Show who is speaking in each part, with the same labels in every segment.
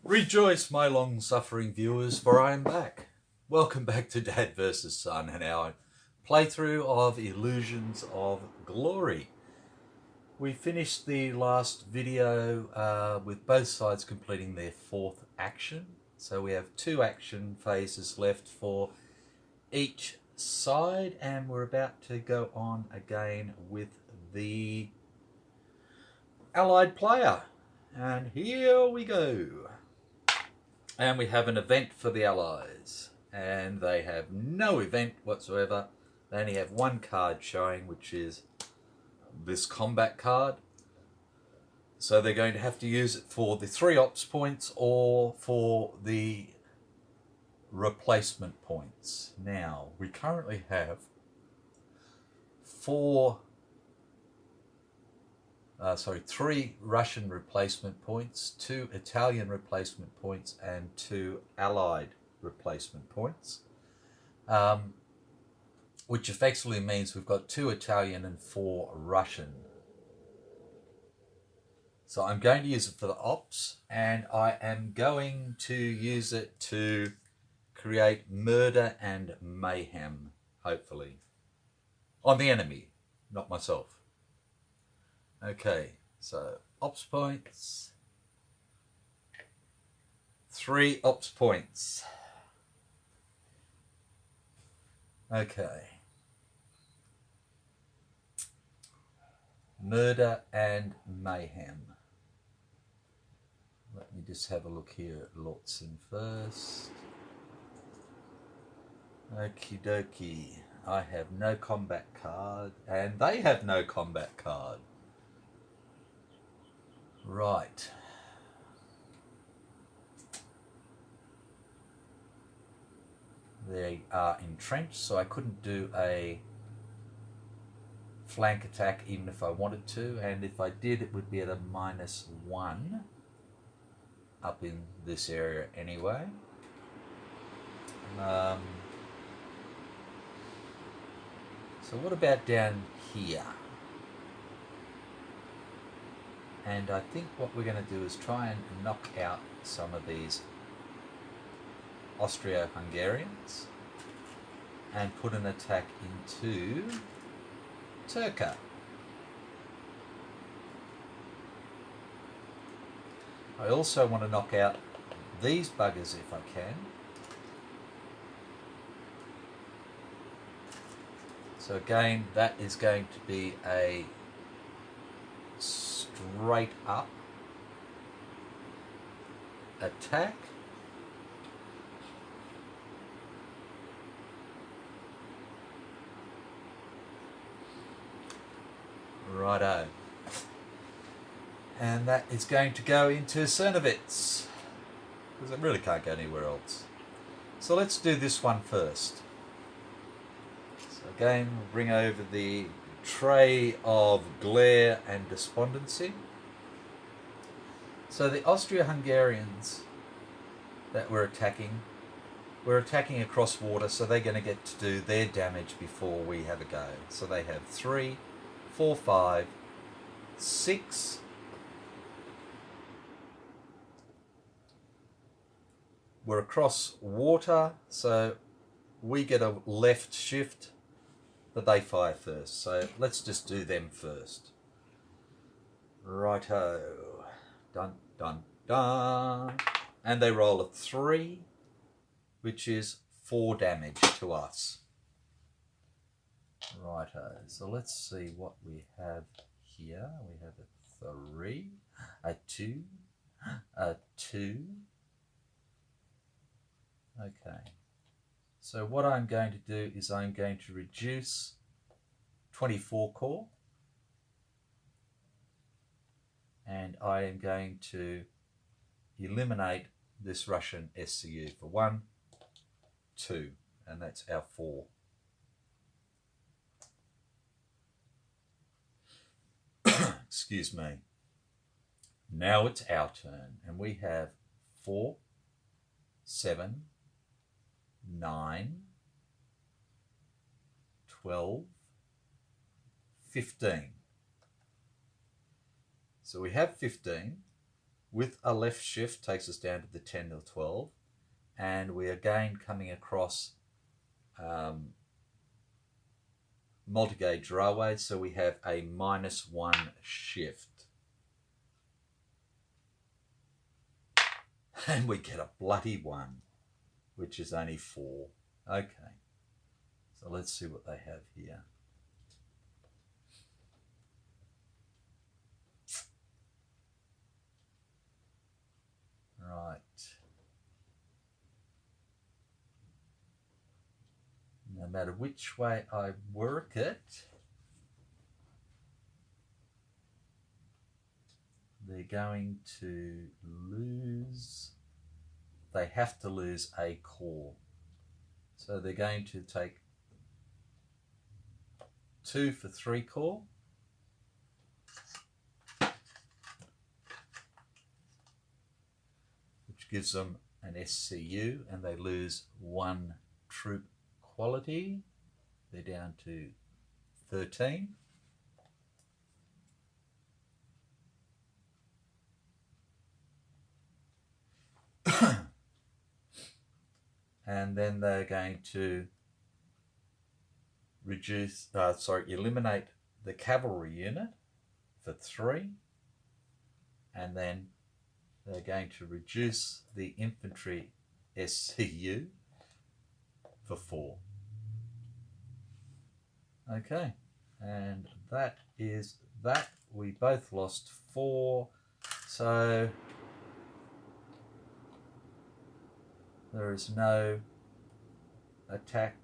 Speaker 1: Rejoice, my long-suffering viewers, for I am back. Welcome back to Dad vs. Son and our playthrough of Illusions of Glory. We finished the last video with both sides completing their fourth action. So we have 2 action phases left for each side, and we're about to go on again with the allied player. And here we go. And we have an event for the Allies, and they have no event whatsoever. They only have 1 card showing, which is this combat card. So they're going to have to use it for the 3 ops points or for the replacement points. Now, we currently have 3 Russian replacement points, 2 Italian replacement points, and 2 Allied replacement points, which effectively means we've got 2 Italian and 4 Russian. So I'm going to use it for the ops, and I am going to use it to create murder and mayhem, hopefully, on the enemy, not myself. Okay, so ops points, 3 ops points. Okay. Murder and mayhem. Let me just have a look here at Lortzin first. Okie dokie. I have no combat card, and they have no combat card. Right. They are entrenched, so I couldn't do a flank attack even if I wanted to, and if I did it would be at a -1 up in this area anyway. So what about down here? And I think what we're going to do is try and knock out some of these Austro-Hungarians and put an attack into Turka. I also want to knock out these buggers if I can. So again, that is going to be a straight up attack. Righto. And that is going to go into Cernovitz, because it really can't go anywhere else. So let's do this one first. So again, we'll bring over the tray of glare and despondency. So the Austro-Hungarians that we're attacking across water, so they're going to get to do their damage before we have a go. So they have 3, 4, 5, 6. We're across water, so we get a left shift, but they fire first. So let's just do them first. Righto. Dun, dun, dun. And they roll a 3, which is 4 damage to us. Righto. So let's see what we have here. We have a 3, a 2, a 2. Okay. So what I'm going to do is I'm going to reduce 24 core, and I am going to eliminate this Russian SCU for 1, 2, and that's our 4. Excuse me. Now it's our turn, and we have 4, 7, 9, 12, 15. So we have 15. with a left shift takes us down to the 10 or 12, and we are again coming across multi-gauge railways, so we have a -1 shift. And we get a bloody 1, which is only 4. Okay, so let's see what they have here. Right. No matter which way I work it, they're going to lose, they have to lose a core. So they're going to take 2 for 3 core. Which gives them an SCU, and they lose 1 troop quality. They're down to 13. And then they're going to eliminate the cavalry unit for 3, and then they're going to reduce the infantry SCU for 4. Okay, and that is that. We both lost 4, so there is no attack,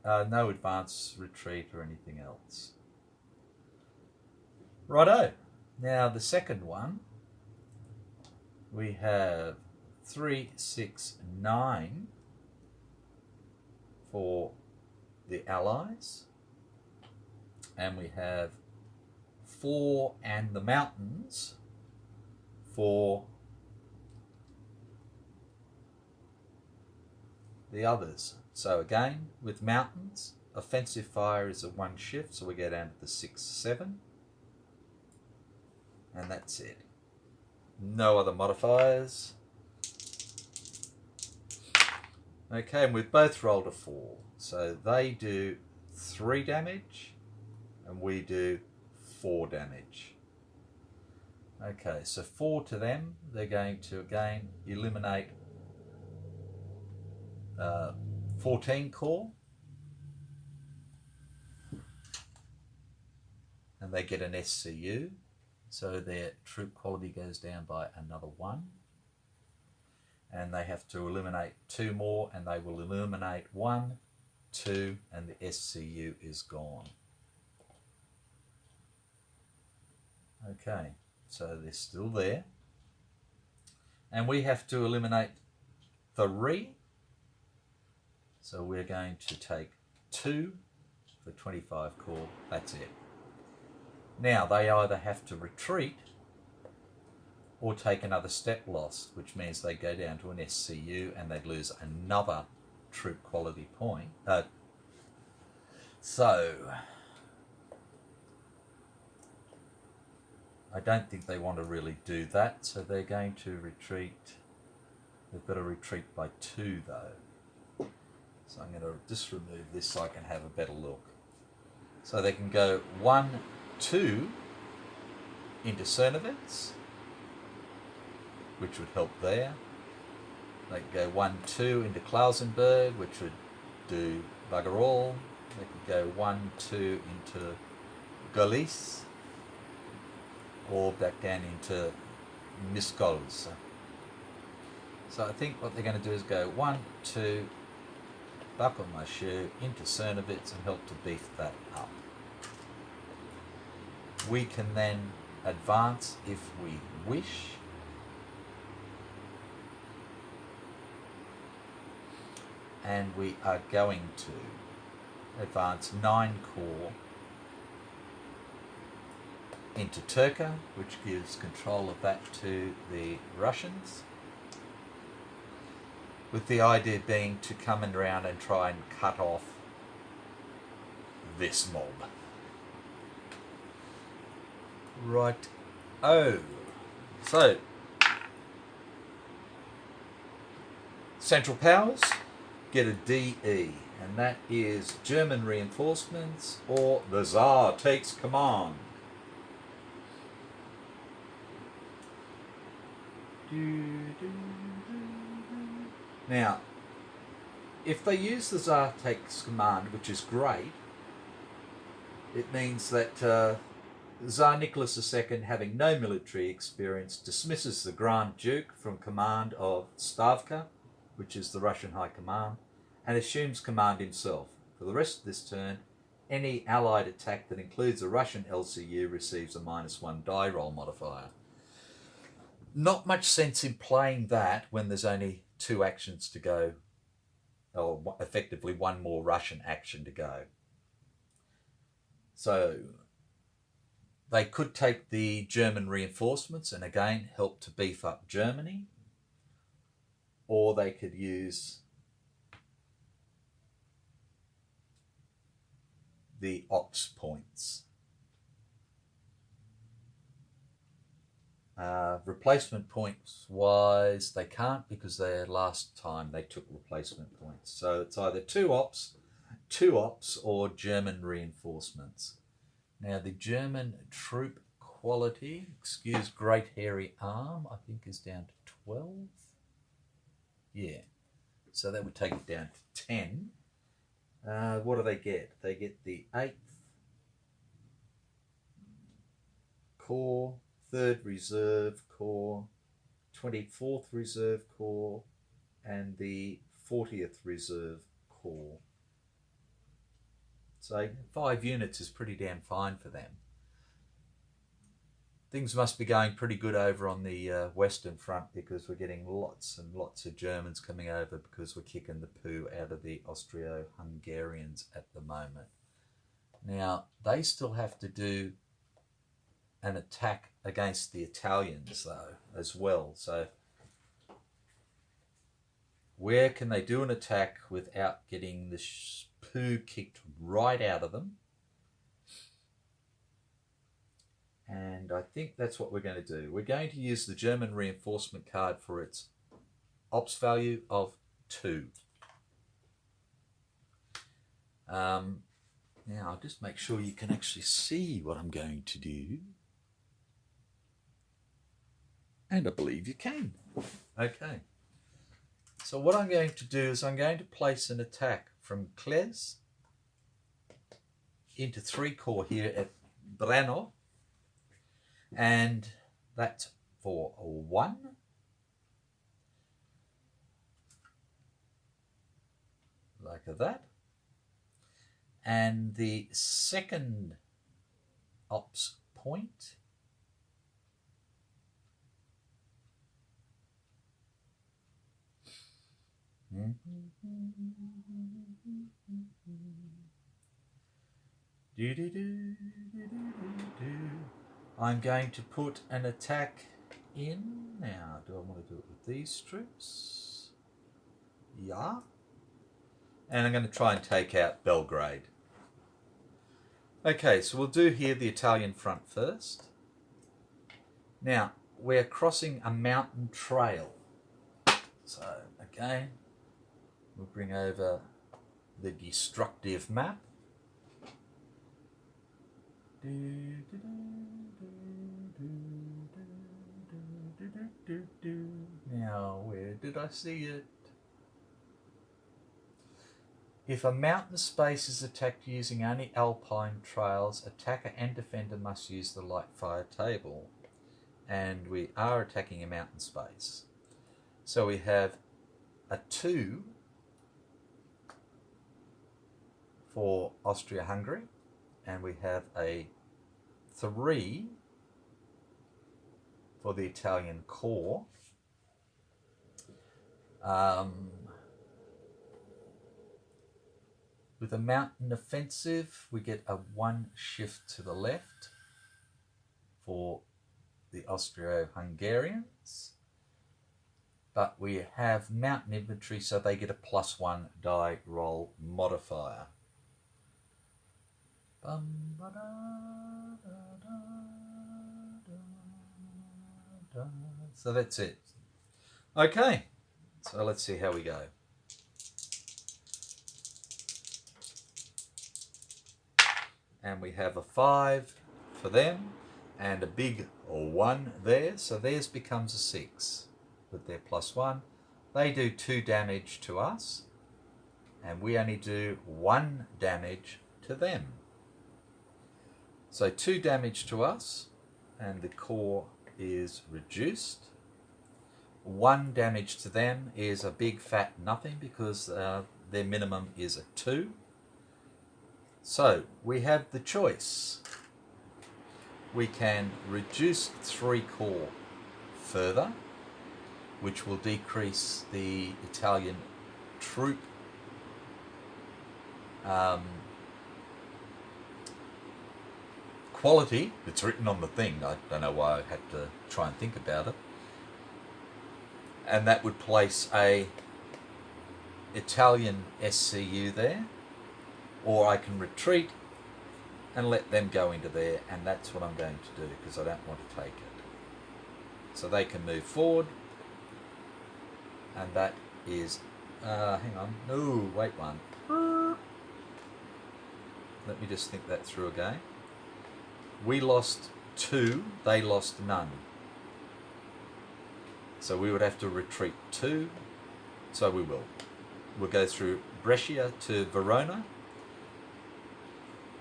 Speaker 1: no advance, retreat or anything else. Righto, now the second one, we have 3, 6, 9 for the Allies, and we have 4 and the mountains for the others. So again, with mountains, offensive fire is a 1 shift, so we go down to the 6, 7, and that's it. No other modifiers. Okay, and we've both rolled a 4, so they do 3 damage and we do 4 damage. Okay, so 4 to them. They're going to again eliminate 14 core, and they get an SCU, so their troop quality goes down by another 1, and they have to eliminate 2 more, and they will eliminate 1, 2, and the SCU is gone. Okay, so they're still there, and we have to eliminate 3. So we're going to take 2 for 25 core, that's it. Now they either have to retreat or take another step loss, which means they go down to an SCU and they'd lose another troop quality point. So I don't think they want to really do that, so they're going to retreat. They've got to retreat by 2 though. So I'm going to just remove this so I can have a better look. So they can go 1, 2 into Cernovitz, which would help there. They can go 1, 2 into Klausenberg, which would do bugger all. They could go 1, 2 into Golis, or back down into Miskolc. So I think what they're going to do is go 1, 2, buckle my shoe into Cernovitz and help to beef that up. We can then advance if we wish. And we are going to advance 9 core into Turka, which gives control of that to the Russians, with the idea being to come around and try and cut off this mob. Right. Oh, so Central Powers get a DE, and that is German reinforcements or the Tsar takes command. Now, if they use the Tsar takes command, which is great, it means that Tsar Nicholas II, having no military experience, dismisses the Grand Duke from command of Stavka, which is the Russian High Command, and assumes command himself. For the rest of this turn, any allied attack that includes a Russian LCU receives a -1 die roll modifier. Not much sense in playing that when there's only 2 actions to go, or effectively 1 more Russian action to go. So they could take the German reinforcements and again help to beef up Germany, or they could use the ops points. Replacement points wise, they can't because last time they took replacement points. So it's either two ops or German reinforcements. Now the German troop quality, excuse great hairy arm, I think is down to 12. Yeah, so that would take it down to 10. What do they get? They get the 8th Corps, 3rd Reserve Corps, 24th Reserve Corps, and the 40th Reserve Corps. So 5 units is pretty damn fine for them. Things must be going pretty good over on the Western Front because we're getting lots and lots of Germans coming over because we're kicking the poo out of the Austro-Hungarians at the moment. Now, they still have to do an attack against the Italians, though, as well. So where can they do an attack without getting the poo kicked right out of them? And I think that's what we're going to do. We're going to use the German reinforcement card for its ops value of 2. Now, I'll just make sure you can actually see what I'm going to do. And I believe you can. Okay. So what I'm going to do is I'm going to place an attack from Kles into 3 Corps here at Brno. And that's for 1. Like that. And the second ops point I'm going to put an attack in. Now, do I want to do it with these troops? Yeah. And I'm going to try and take out Belgrade. Okay, so we'll do here the Italian front first. Now, we're crossing a mountain trail. So, again, we'll bring over the destructive map. Now, where did I see it? If a mountain space is attacked using only alpine trails, attacker and defender must use the light fire table. And we are attacking a mountain space. So we have a 2 for Austria-Hungary, and we have a 3 for the Italian Corps. With a mountain offensive, we get a 1 shift to the left for the Austro-Hungarians. But we have mountain infantry, so they get a +1 die roll modifier. So that's it. Okay, So let's see how we go. And we have a 5 for them and a big 1 there. So theirs becomes a 6 with their +1. They do 2 damage to us and we only do 1 damage to them. So 2 damage to us and the core is reduced. 1 damage to them is a big fat nothing because their minimum is a 2. So we have the choice. We can reduce 3 core further, which will decrease the Italian troop quality. It's written on the thing. I don't know why I had to try and think about it. And that would place a Italian SCU there. Or I can retreat and let them go into there, and that's what I'm going to do because I don't want to take it. So they can move forward, and that is, hang on, no, wait one. Let me just think that through again. We lost 2, they lost none. So we would have to retreat 2, so we will. We'll go through Brescia to Verona,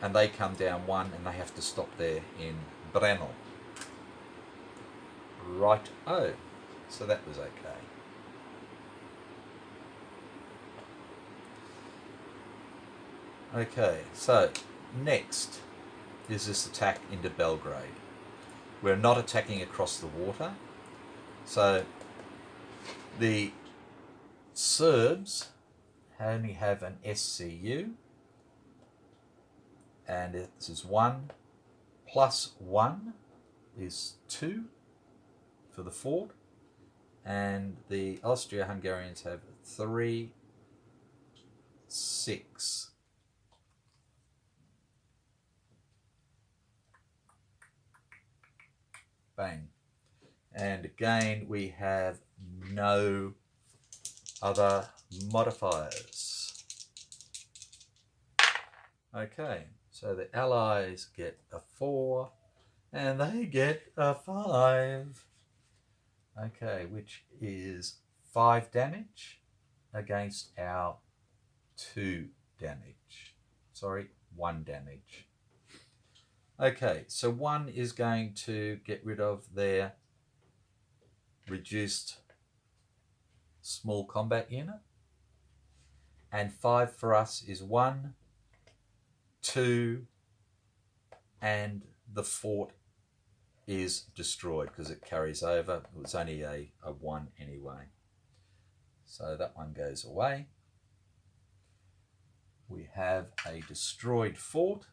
Speaker 1: and they come down 1 and they have to stop there in Breno. Right, oh, so that was okay. Okay, so next is this attack into Belgrade. We're not attacking across the water. So the Serbs only have an SCU. And this is 1 plus 1 is 2 for the fort. And the Austro-Hungarians have 3, 6. Bang. And again, we have no other modifiers. Okay. So the Allies get a 4 and they get a 5. Okay, which is 5 damage against our 2 damage. Sorry, 1 damage. Okay, so 1 is going to get rid of their reduced small combat unit. And 5 for us is 1, 2, and the fort is destroyed because it carries over. It was only a 1 anyway. So that one goes away. We have a destroyed fort,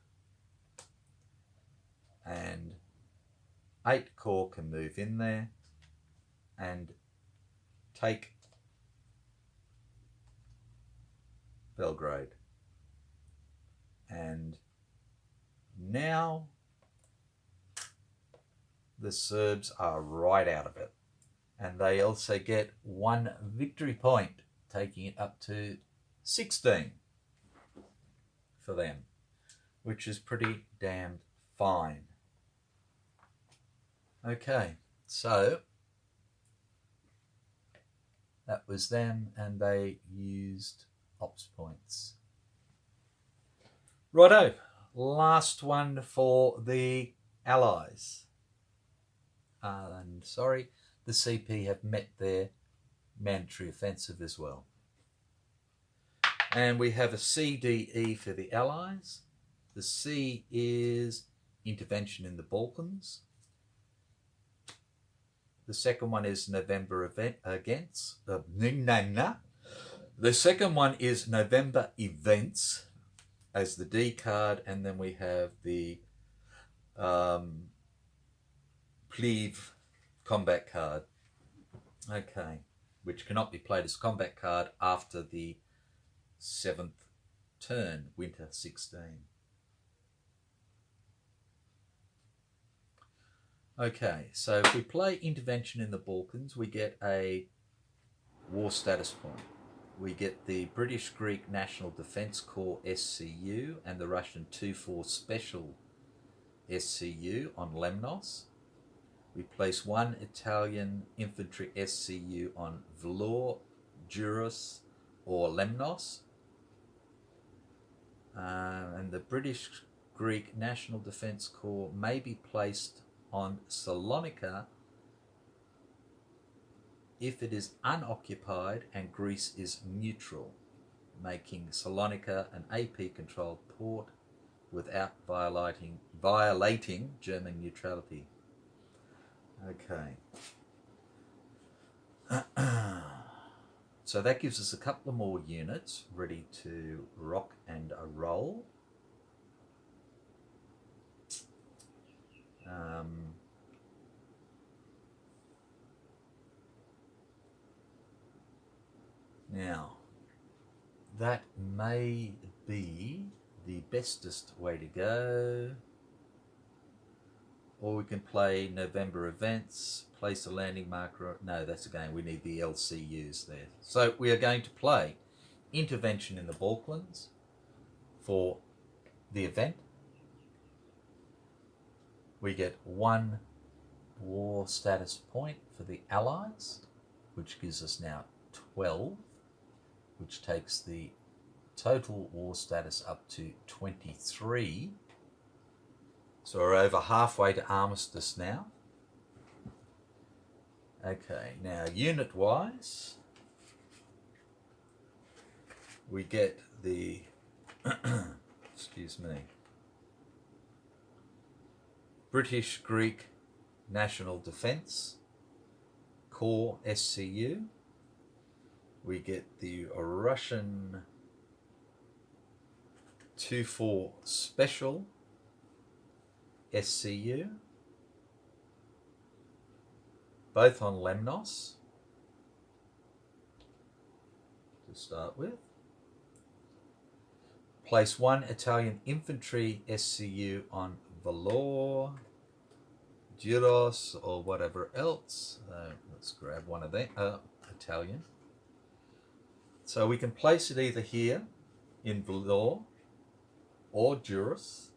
Speaker 1: and 8 corps can move in there and take Belgrade. And now the Serbs are right out of it. And they also get 1 victory point, taking it up to 16 for them, which is pretty damn fine. Okay, so that was them, and they used ops points. Righto, last one for the Allies. And sorry, the CP have met their mandatory offensive as well. And we have a CDE for the Allies. The C is intervention in the Balkans. The second one is November events. The second one is November events as the D card, and then we have the Pliv combat card. Okay, which cannot be played as combat card after the 7th turn, winter 16. Okay, so if we play intervention in the Balkans, we get a war status point. We get the British Greek National Defence Corps SCU and the Russian 2-4 Special SCU on Lemnos. We place one Italian infantry SCU on Vlor, Juros or Lemnos. And the British Greek National Defence Corps may be placed on Salonika if it is unoccupied and Greece is neutral, making Salonika an AP-controlled port without violating German neutrality. Okay. So that gives us a couple of more units ready to rock and roll. Now, that may be the bestest way to go. Or we can play November events, place a landing marker. No, that's again, we need the LCUs there. So we are going to play intervention in the Falklands for the event. We get one war status point for the Allies, which gives us now 12, which takes the total war status up to 23. So we're over halfway to armistice now. Okay, now unit-wise, we get the, excuse me, British Greek National Defence Corps SCU. We get the Russian 2-4 Special SCU, both on Lemnos to start with. Place one Italian infantry SCU on Vlor, Juros, or whatever else. Let's grab one of them, Italian. So we can place it either here in Vlor or Juros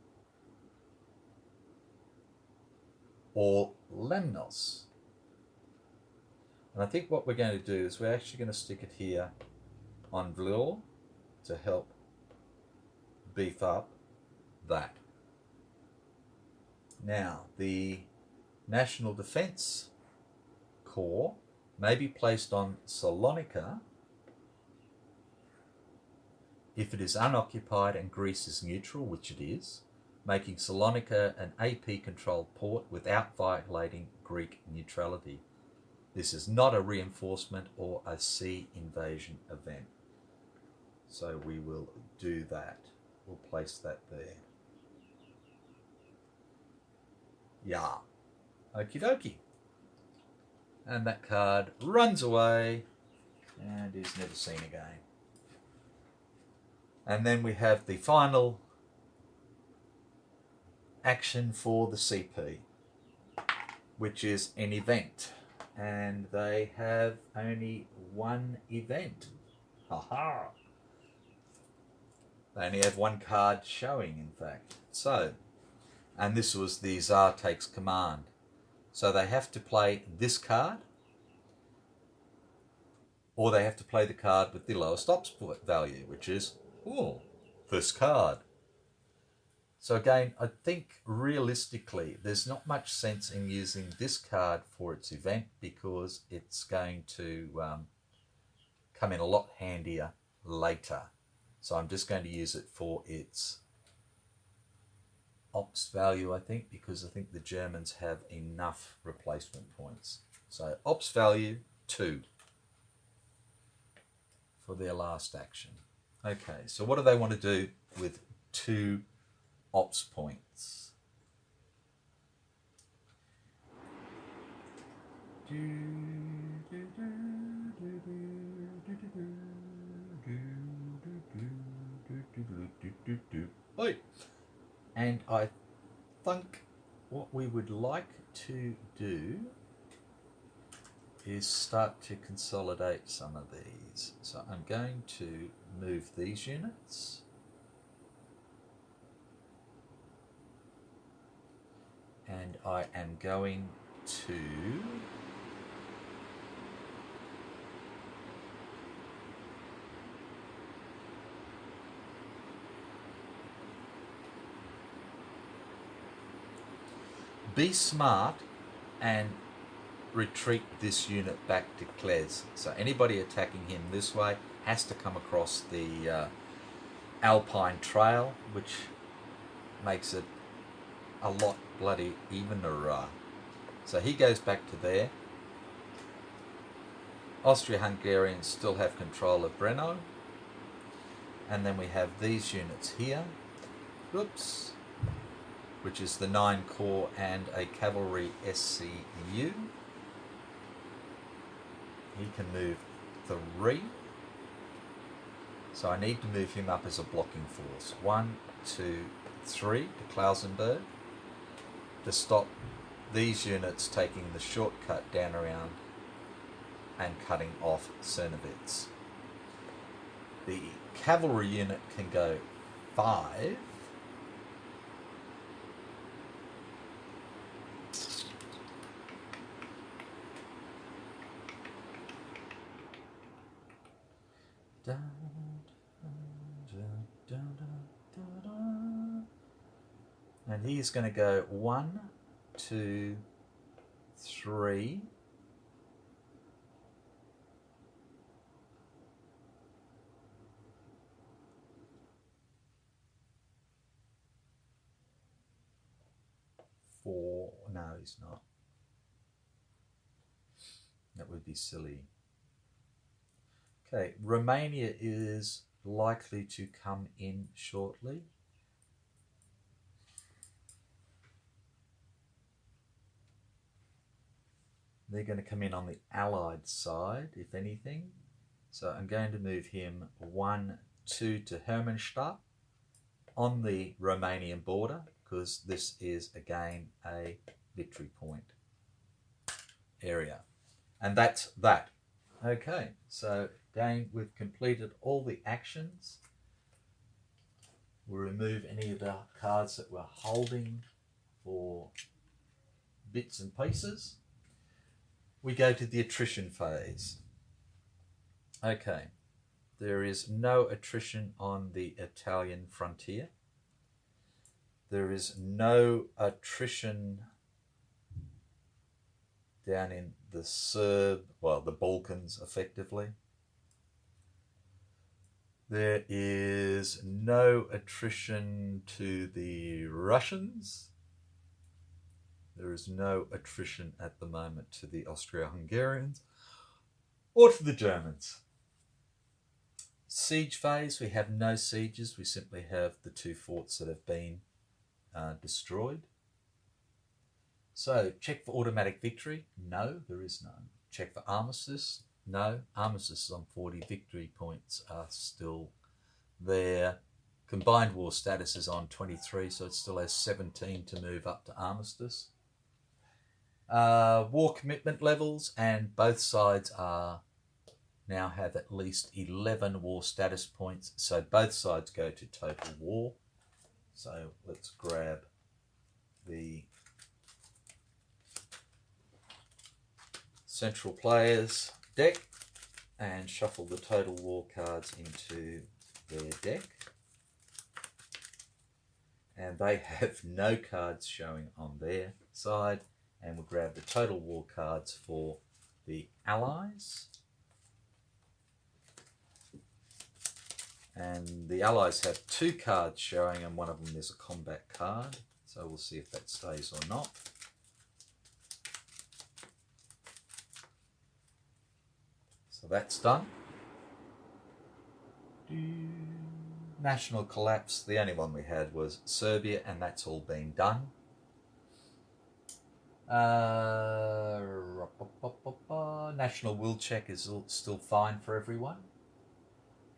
Speaker 1: or Lemnos. And I think what we're going to do is we're actually going to stick it here on Vlor to help beef up that. Now, the National Defence Corps may be placed on Salonika if it is unoccupied and Greece is neutral, which it is, making Salonika an AP-controlled port without violating Greek neutrality. This is not a reinforcement or a sea invasion event. So we will do that. We'll place that there. Yeah. Okie dokie. And that card runs away and is never seen again. And then we have the final action for the CP, which is an event. And they have only one event. Ha-ha! They only have one card showing, in fact. So, and this was the Tsar Takes Command. So they have to play this card, or they have to play the card with the lowest ops value, which is, this card. So again, I think realistically, there's not much sense in using this card for its event because it's going to come in a lot handier later. So I'm just going to use it for its ops value, I think, because I think the Germans have enough replacement points. So ops value 2 for their last action. Okay, so what do they want to do with 2 ops points? Oi. And I think what we would like to do is start to consolidate some of these. So I'm going to move these units. And I am going to be smart and retreat this unit back to Kles. So anybody attacking him this way has to come across the Alpine Trail, which makes it a lot bloody evener. So he goes back to there. Austria-Hungarians still have control of Brno. And then we have these units here. Oops. Which is the 9 Corps and a cavalry SCU. He can move 3. So I need to move him up as a blocking force. 1, 2, 3 to Klausenberg to stop these units taking the shortcut down around and cutting off Cernowitz. The cavalry unit can go 5. And he's going to go 1, 2, 3. Four. No, he's not. That would be silly. Okay, Romania is likely to come in shortly. They're going to come in on the Allied side, if anything. So I'm going to move him 1, 2 to Hermannstadt on the Romanian border, because this is again a victory point area. And that's that. Okay, so again, we've completed all the actions. We'll remove any of the cards that we're holding for bits and pieces. We go to the attrition phase. Okay, there is no attrition on the Italian frontier. There is no attrition down in the the Balkans, effectively. There is no attrition to the Russians. There is no attrition at the moment to the Austro-Hungarians or to the Germans. Siege phase, we have no sieges. We simply have the 2 forts that have been destroyed. So, check for automatic victory. No, there is none. Check for armistice. No, armistice is on 40. Victory points are still there. Combined war status is on 23, so it still has 17 to move up to armistice. War commitment levels, and both sides now have at least 11 war status points, so both sides go to total war. So let's grab the central players deck and shuffle the total war cards into their deck. And they have no cards showing on their side. And we'll grab the total war cards for the Allies. And the Allies have 2 cards showing, and one of them is a combat card. So we'll see if that stays or not. So that's done. National collapse, the only one we had was Serbia, and that's all been done. National will check is still fine for everyone.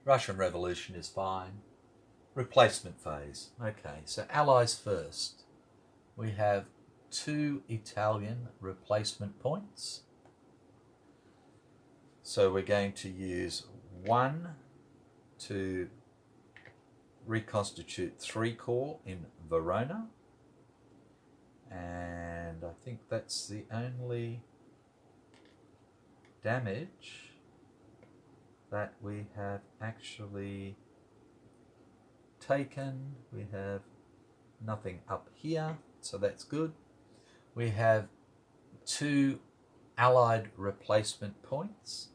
Speaker 1: Russian Revolution is fine. Replacement phase. Okay, so Allies first. We have 2 Italian replacement points. So we're going to use 1 to reconstitute 3 corps in Verona. And I think that's the only damage that we have actually taken. We have nothing up here, so that's good. We have 2 allied replacement points,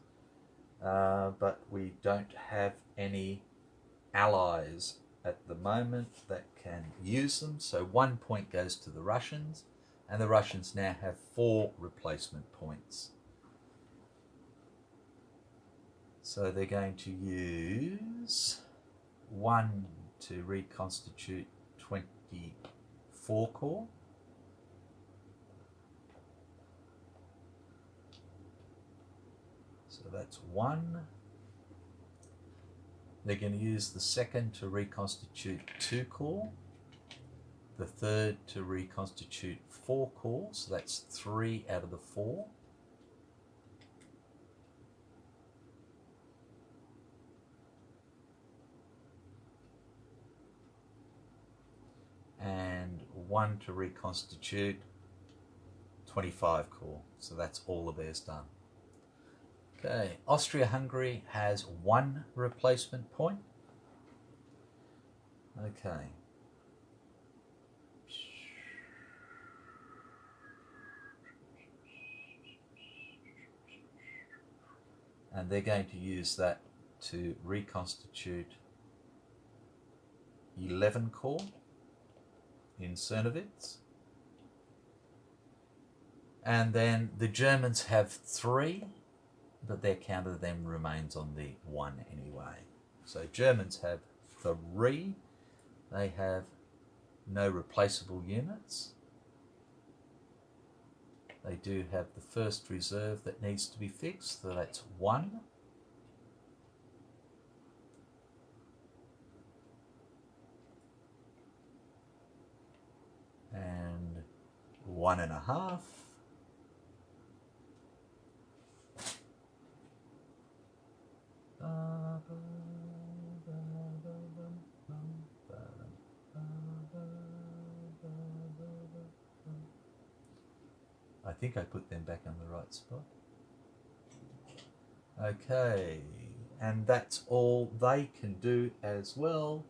Speaker 1: but we don't have any allies at the moment that can use them, so 1 point goes to the Russians, and the Russians now have 4 replacement points. So they're going to use 1 to reconstitute 24 corps. So that's 1. They're going to use the 2nd to reconstitute 2 corps, the 3rd to reconstitute 4 corps, so that's 3 out of the 4. And 1 to reconstitute 25 corps, so that's all of theirs done. Okay, Austria-Hungary has 1 replacement point. Okay. And they're going to use that to reconstitute 11 corps in Czernowitz. And then the Germans have 3, but their counter then remains on the 1 anyway. So Germans have 3. They have no replaceable units. They do have the first reserve that needs to be fixed, so that's 1. And 1.5. I think I put them back on the right spot. Okay, and that's all they can do as well.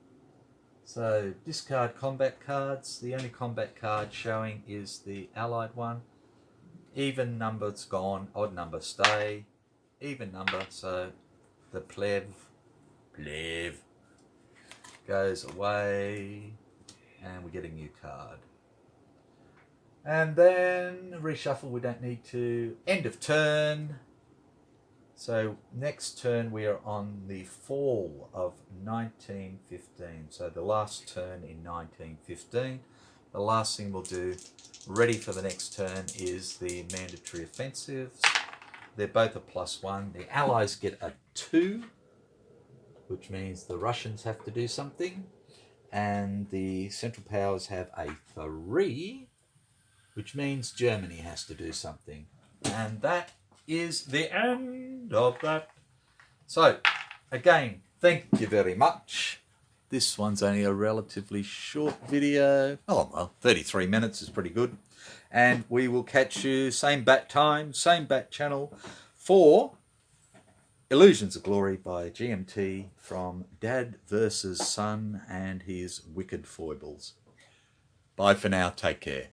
Speaker 1: So discard combat cards. The only combat card showing is the allied one. Even number's gone, odd number stay. Even number, so the pleb goes away, and we get a new card. And then reshuffle, we don't need to. End of turn. So next turn we are on the fall of 1915. So the last turn in 1915. The last thing we'll do, ready for the next turn, is the mandatory offensives. They're both a +1. The Allies get a 2, which means the Russians have to do something. And the Central Powers have a 3, which means Germany has to do something. And that is the end of that. So, again, thank you very much. This one's only a relatively short video. Oh, well, 33 minutes is pretty good. And we will catch you same bat time, same bat channel for Illusions of Glory by GMT from Dad versus Son and his Wicked Foibles. Bye for now. Take care.